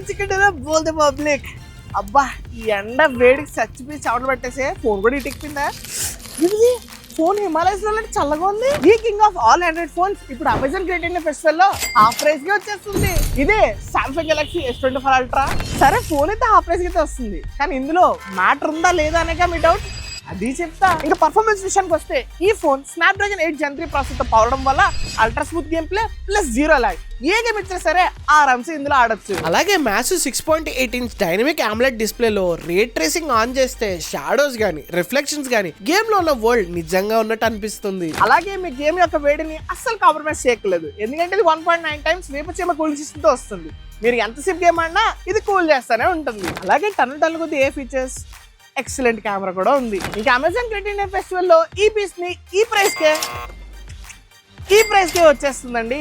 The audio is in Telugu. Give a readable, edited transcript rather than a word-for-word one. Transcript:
Chicken boll the public. అబ్బా ఈ ఎండ వేడికి చచ్చిపోయి చెమటలు పట్టేసే ఫోన్ కూడా ఇటెక్కిందా. ఇది ఫోన్ హిమాలయస్ లో చల్లగా ఉంది. ఈ king of all Android phones ఇప్పుడు అమెజాన్ గ్రేట్ ఇండియా ఫెస్టివల్ లో హాఫ్ ప్రైస్ కి వచ్చేస్తుంది. ఇదే సామ్సంగ్ గెలాక్సీ S24 అల్ట్రా. సరే ఫోన్ అయితే హాఫ్ ప్రైస్ కి అయితే వస్తుంది, కానీ ఇందులో మ్యాటర్ ఉందా లేదా అనేక మీ డౌట్, అది చెప్తా. ఇంకా పర్ఫార్మెన్స్ విషయానికి వస్తే ఈ ఫోన్ స్నాప్డ్రాగన్ 8 Gen 3 ప్రాసెసర్ తో పవడం వల్ల ultra smooth game play plus zero lag. ఏ గేమ్ ఇచ్చినా సరే ఆరామ్సే ఇందులో ఆడొచ్చు. అలాగే మ్యాసివ్ 6.8 ఇంచ్ డైనమిక్ AMOLED డిస్ప్లేలో రే ట్రేసింగ్ ఆన్ చేస్తే షాడోస్ గానీ రిఫ్లెక్షన్స్ గానీ గేమ్ లో ఉన్న వరల్డ్ నిజంగా ఉన్నట్టు అనిపిస్తుంది. అలాగే మీ గేమ్ యొక్క వేడిని అస్సలు కాంప్రమైజ్ చేయట్లేదు, ఎందుకంటే ఇది 1.9 టైమ్స్ వేపచీమ కూలింగ్ సిస్టమ్ తో వస్తుంది. మీరు ఎంతసేపు గేమ్ ఆడినా ఇది కూల్ చేస్తానే ఉంటుంది. అలాగే టన్నుల కొద్ది ఏ ఫీచర్స్, ఎక్సలెంట్ కెమెరా కూడా ఉంది. ఇంకా అమెజాన్ గ్రేట్ ఇండియా ఫెస్టివల్ లో ఈ పీస్ ని ఈ ప్రైస్ కే వచ్చేస్తుందండి.